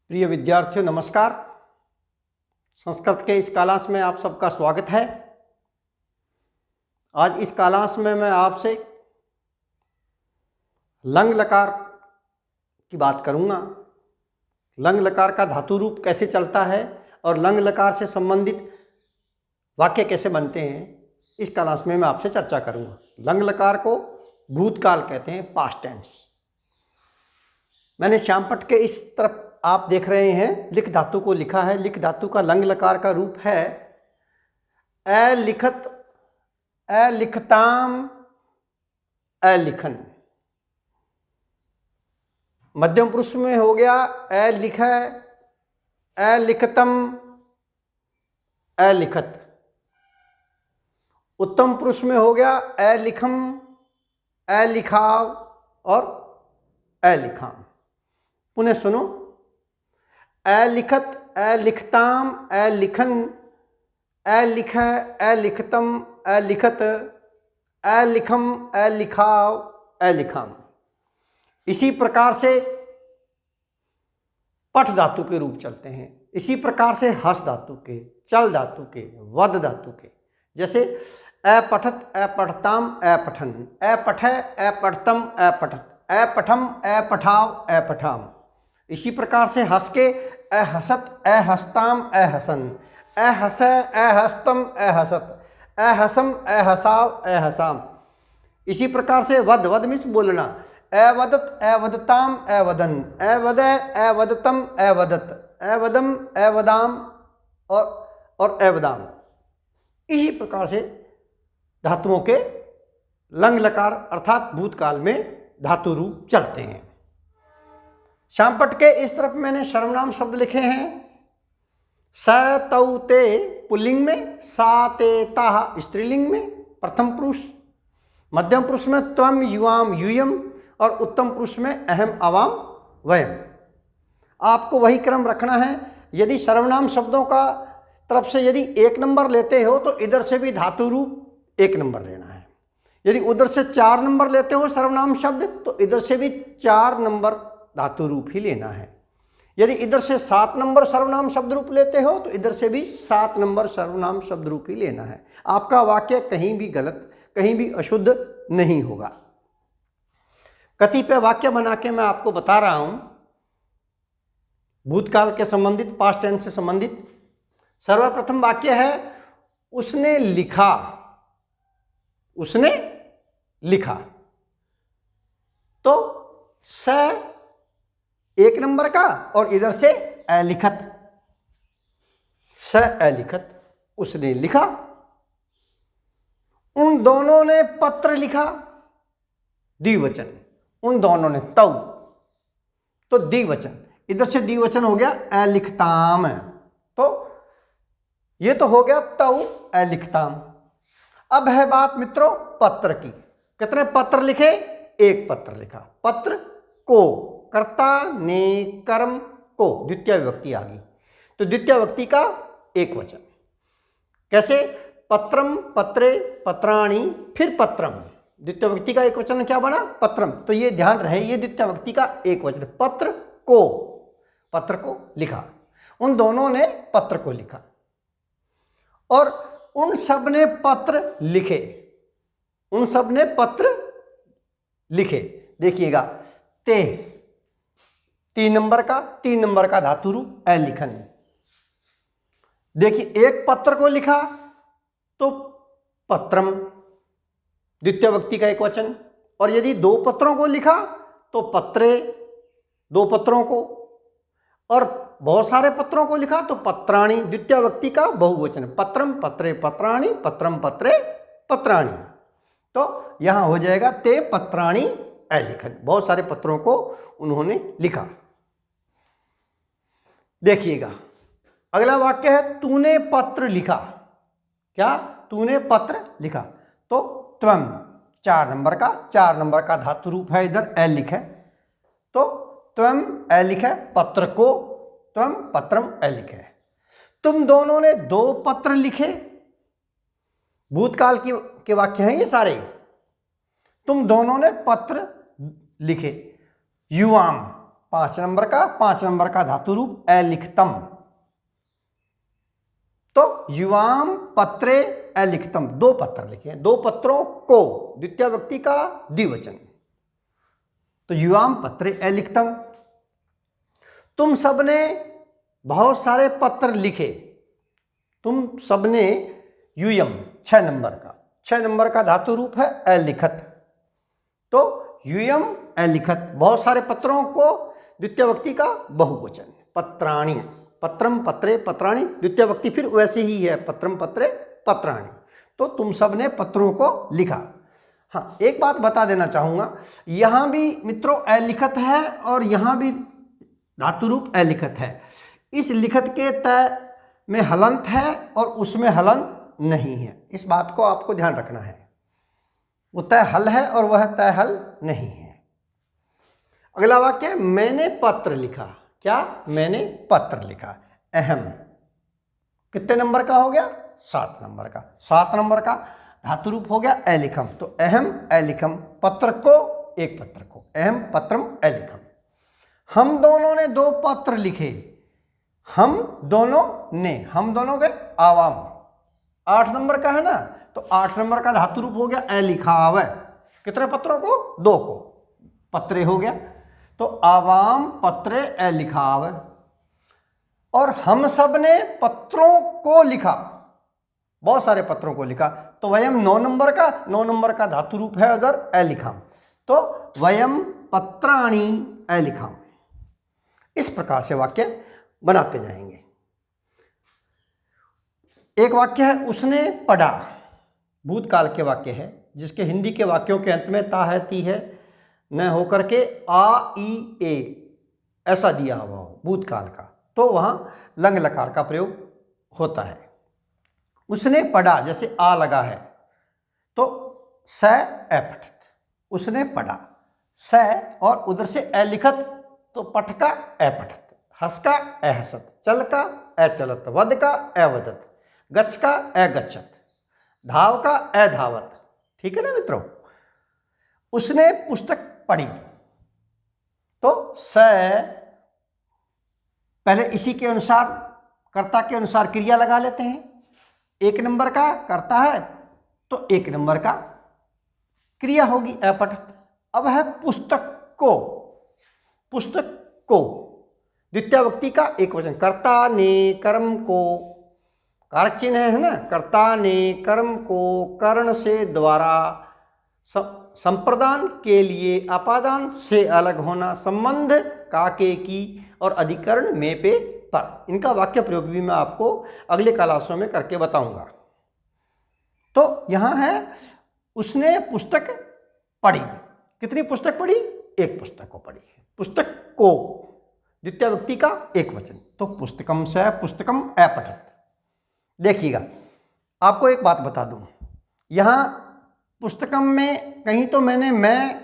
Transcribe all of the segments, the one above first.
प्रिय विद्यार्थियों नमस्कार। संस्कृत के इस क्लास में आप सबका स्वागत है। आज इस क्लास में मैं आपसे लंग लकार की बात करूंगा। लंग लकार का धातु रूप कैसे चलता है और लंग लकार से संबंधित वाक्य कैसे बनते हैं, इस क्लास में मैं आपसे चर्चा करूंगा। लंग लकार को भूतकाल कहते हैं, पास्ट टेंस। मैंने श्यामपट्ट के इस तरफ आप देख रहे हैं लिख धातु को लिखा है। लिख धातु का लंग लकार का रूप है अलिखत, अलिखताम, अलिखन। मध्यम पुरुष में हो गया अलिख, अलिखतम, अलिखत। उत्तम पुरुष में हो गया अलिखम, अलिखाव और अलिखाम। पुनः सुनो, अलिखत, अलिखताम, अलिखन, अलिख, अलिखतम, अलिखत, अलिखम, अलिखाव, अलिखाम। इसी प्रकार से पठ धातु के रूप चलते हैं। इसी प्रकार से हस धातु के, चल धातु के, वद धातु के। जैसे अपठत, अपठताम, अपठन, अपठ, अपठतम, अपठत, अपठम, अपठाव, अपठाम। इसी प्रकार से हस के अहसत, अहस्ताम, अहसन, अहस, अहस्तम, अहसत, अहसम, अहसाव, अहसाम। इसी प्रकार से वद, वद मीन्स बोलना। अवदत, अवदताम, अवदन, अवद, अवदतम, अवदत, अवदम, अवदाम और अवदाम। इसी प्रकार से धातुओं के लंग लकार अर्थात भूतकाल में धातु रूप चलते हैं। श्यामपट्ट के इस तरफ मैंने सर्वनाम शब्द लिखे हैं। स, तौ, ते पुल्लिंग में, सा, ते, ताः स्त्रीलिंग में, प्रथम पुरुष। मध्यम पुरुष में त्वम, युवाम, यूयम और उत्तम पुरुष में अहम, अवाम, वयम। आपको वही क्रम रखना है। यदि सर्वनाम शब्दों का तरफ से यदि 1 नंबर लेते हो तो इधर से भी धातु रूप 1 नंबर लेना है। यदि उधर से 4 नंबर लेते हो सर्वनाम शब्द तो इधर से भी 4 नंबर धातु रूप ही लेना है। यदि इधर से 7 नंबर सर्वनाम शब्द रूप लेते हो तो इधर से भी 7 नंबर सर्वनाम शब्द रूप ही लेना है। आपका वाक्य कहीं भी गलत, कहीं भी अशुद्ध नहीं होगा। कतिपय वाक्य बना के मैं आपको बता रहा हूं भूतकाल के संबंधित, पास्ट टेंस से संबंधित। सर्वप्रथम वाक्य है उसने लिखा। उसने लिखा तो स 1 नंबर का और इधर से अलिखत, स अलिखत, उसने लिखा। उन दोनों ने पत्र लिखा, द्विवचन। उन दोनों ने, तौ तो द्विवचन, इधर से द्विवचन हो गया अलिखताम। तो ये तो हो गया तौ अलिखताम। अब है बात मित्रों पत्र की। कितने पत्र लिखे? 1 पत्र लिखा। पत्र को, कर्ता ने कर्म को, द्वितीय विभक्ति आ गई तो द्वितीय विभक्ति का 1 वचन। कैसे? पत्रम, पत्रे, पत्राणि, फिर पत्रम। द्वितीय विभक्ति का 1 वचन क्या बना? पत्रम। तो ये ध्यान रहे, ये द्वितीय विभक्ति का 1 वचन। पत्र को, पत्र को लिखा। उन दोनों ने पत्र को लिखा और उन सब ने पत्र लिखे। उन सब ने पत्र लिखे। देखिएगा, ते 3 नंबर का धातु रूप अलिखन। देखिए, 1 पत्र को लिखा तो पत्रम, द्वितीय विभक्ति का 1 वचन। और यदि 2 पत्रों को लिखा तो पत्रे, 2 पत्रों को। और बहुत सारे पत्रों को लिखा तो पत्राणि, द्वितीय विभक्ति का बहुवचन। पत्रम, पत्रे, पत्राणि, पत्रम, पत्रे, पत्राणि। तो यहां हो जाएगा ते पत्राणि अलिखन। बहुत सारे पत्रों को उन्होंने लिखा। देखिएगा, अगला वाक्य है तूने पत्र लिखा। क्या? तूने पत्र लिखा। तो त्वम 4 नंबर का धातु रूप है इधर अलिख है। तो त्वम अलिख है, पत्र को, त्वम पत्रम अलिख है। तुम दोनों ने 2 पत्र लिखे। भूतकाल के वाक्य हैं ये सारे। तुम दोनों ने पत्र लिखे। युवाम 5 नंबर का धातु रूप अलिखतम। तो युवाम पत्रे अलिखतम, 2 पत्र लिखे, 2 पत्रों को, द्वितीय व्यक्ति का द्विवचन। तो युवाम पत्रे अलिखतम। तुम सबने बहुत सारे पत्र लिखे। तुम सबने यूयम 6 नंबर का धातु रूप है अलिखत। तो यूयम अलिखत, बहुत सारे पत्रों को, द्वितीय व्यक्ति का बहुवचन। पत्राणि, पत्रम पत्रे पत्राणि, द्वितीय व्यक्ति फिर वैसे ही है, पत्रम पत्रे पत्राणि। तो तुम सबने पत्रों को लिखा। हाँ, एक बात बता देना चाहूँगा, यहाँ भी मित्रों अलिखत है और यहाँ भी धातु रूप अलिखत है। इस लिखत के तय में हलंत है और उसमें हलंत नहीं है, इस बात को आपको ध्यान रखना है। वो तय हल है और वह तय हल नहीं है। अगला वाक्य, मैंने पत्र लिखा। क्या? मैंने पत्र लिखा। अहम कितने नंबर का हो गया? 7 नंबर का। 7 नंबर का धातु रूप हो गया अलिखम। तो अहम अलिखम, पत्र को, एक पत्र को, अहम पत्रम अलिखम। हम दोनों ने 2 पत्र लिखे। हम दोनों ने, हम दोनों के आवाम 8 नंबर का है ना, तो 8 नंबर का धातु रूप हो गया अलिखाव। कितने पत्रों को? 2 को, पत्रे हो गया। तो आवाम पत्रे अलिखाव। और हम सब ने पत्रों को लिखा, बहुत सारे पत्रों को लिखा। तो वयम 9 नंबर का धातु रूप है अगर अलिखम। तो वयम पत्राणि अलिखम। इस प्रकार से वाक्य बनाते जाएंगे। एक वाक्य है उसने पढ़ा, भूतकाल के वाक्य है, जिसके हिंदी के वाक्यों के अंत में ता है, ती है, न होकर के आ ई ए ऐसा दिया हुआ हो भूतकाल का, तो वहां लंग लकार का प्रयोग होता है। उसने पढ़ा, जैसे आ लगा है तो स अपठित, उसने पढ़ा। स और उधर से अलिखत, तो पठ का अपठित, हस का अहसत, चल का अचलत, वद का अवदत, गच्छ का अगच्छत, धाव का अधावत। ठीक है ना मित्रों? उसने पुस्तक पढ़ी, तो स पहले इसी के अनुसार, कर्ता के अनुसार क्रिया लगा लेते हैं। 1 नंबर का कर्ता है तो 1 नंबर का क्रिया होगी अपठित। अब है पुस्तक को, पुस्तक को, द्वितीय व्यक्ति का एक वचन। कर्ता ने कर्म को, कारक चिन्ह है ना, कर्ता ने कर्म को कर्ण से द्वारा, संप्रदान के लिए अपादान से अलग होना, संबंध काके की और अधिकरण में पे पर। इनका वाक्य प्रयोग भी मैं आपको अगले क्लासों में करके बताऊंगा। तो यहां है उसने पुस्तक पढ़ी। कितनी पुस्तक पढ़ी? 1 पुस्तक को पढ़ी। पुस्तक को, द्वितीय व्यक्ति का एक वचन, तो पुस्तकम से पुस्तकम अपठित। देखिएगा, आपको एक बात बता दूं, यहां पुस्तकम में कहीं तो मैंने मैं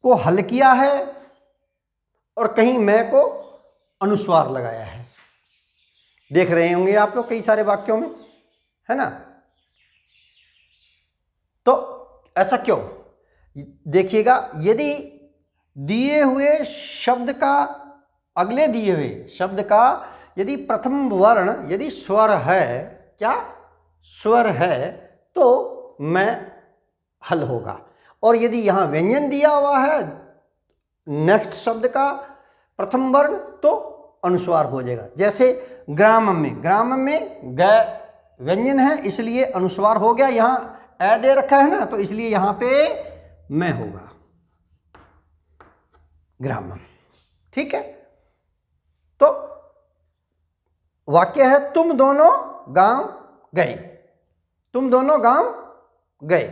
को हल किया है और कहीं मैं को अनुस्वार लगाया है। देख रहे होंगे आप लोग कई सारे वाक्यों में, है ना? तो ऐसा क्यों? देखिएगा, यदि दिए हुए शब्द का, अगले दिए हुए शब्द का यदि प्रथम वर्ण यदि स्वर है, क्या स्वर है, तो मैं हल होगा। और यदि यहां व्यंजन दिया हुआ है नेक्स्ट शब्द का प्रथम वर्ण, तो अनुस्वार हो जाएगा। जैसे ग्राम में, ग्राम में ग व्यंजन है इसलिए अनुस्वार हो गया। यहां अ दे रखा है ना, तो इसलिए यहां पे मैं होगा, ग्रामम। ठीक है? तो वाक्य है तुम दोनों गांव गए, तुम दोनों गांव गए।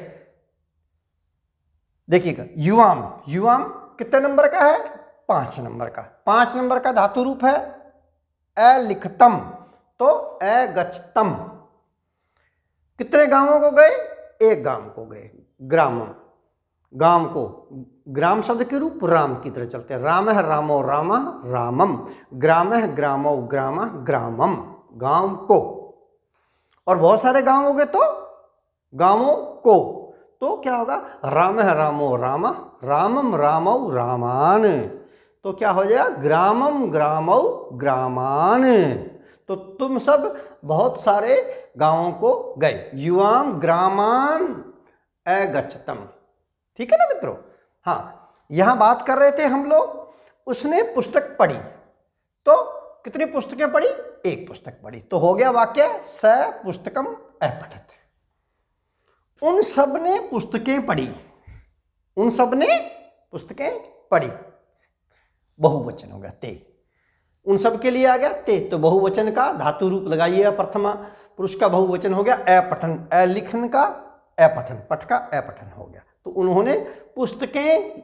देखिएगा, युवाम, युवाम कितने नंबर का है? 5 नंबर का। 5 नंबर का धातु रूप है अलिखतम, तो अगच्छतम। कितने गांवों को गए? 1 गांव को गए। ग्रामम, गांव को, ग्राम शब्द के रूप राम की तरह चलते हैं। राम है रामो रामा रामम, ग्राम है ग्रामो ग्रामा ग्रामम, गांव को। और बहुत सारे गांव हो गए तो गांवों को, तो क्या होगा? राम है रामो रामा रामम रामो रामान। तो क्या हो जाएगा, ग्रामम ग्रामौ ग्रामान। तो तुम सब बहुत सारे गांवों को गए। युवाम ग्रामान अगच्छतम। ठीक है ना मित्रों। हाँ, यहां बात कर रहे थे हम लोग, उसने पुस्तक पढ़ी। तो कितनी पुस्तकें पढ़ी, एक पुस्तक पढ़ी। तो हो गया वाक्य स पुस्तकम अपठत। उन सब ने पुस्तकें पढ़ी, उन सब ने पुस्तकें पढ़ी, बहुवचन हो गया ते। उन सब के लिए आ गया ते, तो बहुवचन का धातु रूप लगाइएगा, प्रथमा पुरुष का बहुवचन हो गया अपठन, अलिखन का अपठन, पठ का अपठन हो गया। तो उन्होंने पुस्तकें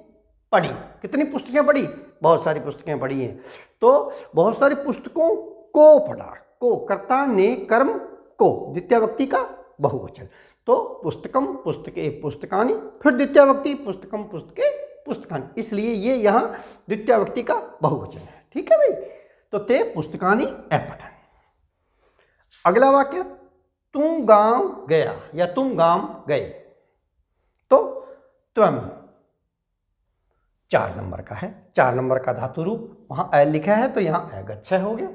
पढ़ी। कितनी पुस्तकें पढ़ी, बहुत सारी पुस्तकें पढ़ी हैं। तो बहुत सारी पुस्तकों को पढ़ा, को कर्ता ने कर्म को, द्वितीय व्यक्ति का बहुवचन। तो पुस्तकम पुस्तके पुस्तकानि, फिर द्वितीय व्यक्ति पुस्तकम पुस्तके पुस्तकानि, इसलिए ये यहाँ द्वितीय व्यक्ति का बहुवचन है। ठीक है भाई। तो ते पुस्तकानि अपठन। अगला वाक्य, तुम गांव गया या तुम गांव गए। तो त्वम 4 नंबर का है, 4 नंबर का धातु रूप, वहां अ लिखा है तो यहां अगच्छ हो गया।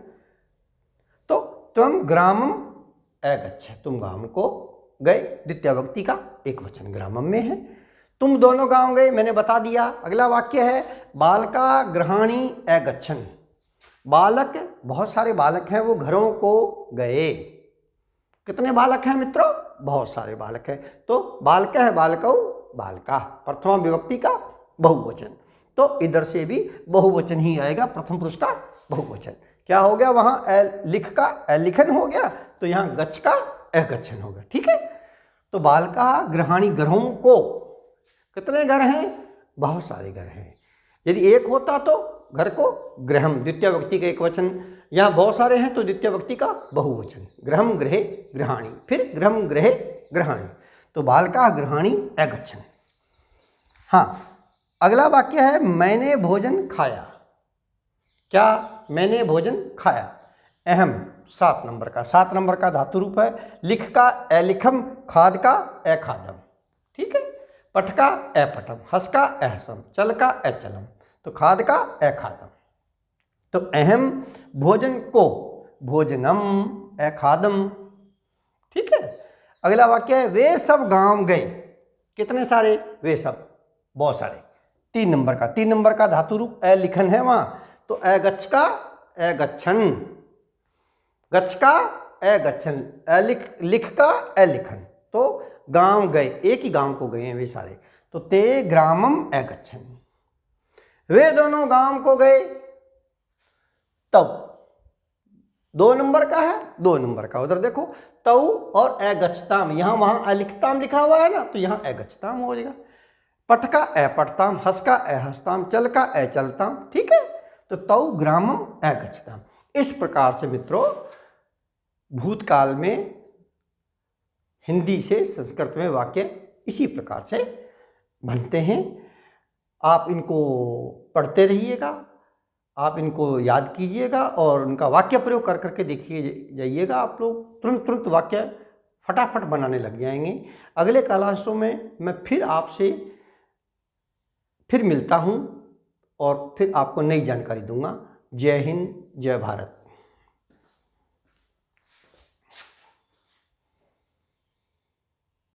तो त्वम ग्रामम अगच्छ, तुम गांव को गए, द्वितीय व्यक्ति का एक वचन ग्रामम में है। तुम दोनों गांव गए, मैंने बता दिया। अगला वाक्य है, बालका गृहाणी अगच्छन। बालक, बहुत सारे बालक हैं, वो घरों को गए। कितने बालक हैं मित्रों, बहुत सारे बालक हैं। तो बालक है, बालकौ बालका, प्रथमा विभक्ति का बहुवचन। तो इधर से भी बहुवचन ही आएगा, प्रथम पुरुष का बहुवचन। क्या हो गया, वहां लिख का अलिखन हो गया, तो यहां गच्छ का अगच्छन हो गया। ठीक है। तो बालका गृहाणी, घरों को, कितने घर हैं, बहुत सारे घर हैं। यदि एक होता तो घर को गृहम, द्वितीय व्यक्ति का एक वचन। यहाँ बहुत सारे हैं तो द्वितीय व्यक्ति का बहुवचन, गृहम गृहे गृहाणी, फिर गृहम गृहे गृहाणी। तो बालका गृहाणी अगच्छन। हाँ, अगला वाक्य है, मैंने भोजन खाया। क्या, मैंने भोजन खाया। अहम 7 नंबर का, 7 नंबर का धातु रूप है। लिख का अलिखम, खाद का अखादम। ठीक है। पठ का अपठम, हस का अहसम, चल का अचलम। तो खाद का अखादम। तो अहम भोजन को भोजनम अखादम। ठीक है। अगला वाक्य है, वे सब गांव गए। कितने सारे, वे सब, बहुत सारे। 3 नंबर का, 3 नंबर का धातु रूप अलिखन है वहां, तो अगच्छ का अगच्छन, गच्छ का अगच्छन, लिख का अलिखन। तो गांव गए, एक ही गांव को गए हैं वे सारे। तो ते ग्रामम अगच्छन, वे दोनों गांव को गए। तौ 2 नंबर का है, 2 नंबर का, उधर देखो, तौ और अगच्छताम, यहां वहां अलिखताम लिखा हुआ है ना, तो यहां अगच्छताम हो जाएगा। पठ का अपठताम, हस का अहसताम, चल का अचलताम। ठीक है। तो तौ ग्रामम अगच्छताम। इस प्रकार से मित्रों भूतकाल में हिंदी से संस्कृत में वाक्य इसी प्रकार से बनते हैं। आप इनको पढ़ते रहिएगा, आप इनको याद कीजिएगा और उनका वाक्य प्रयोग कर करके देखिए जाइएगा। आप लोग तुरंत तुरंत वाक्य फटाफट बनाने लग जाएंगे। अगले क्लासों में मैं फिर आपसे फिर मिलता हूँ और फिर आपको नई जानकारी दूंगा। जय हिंद, जय भारत।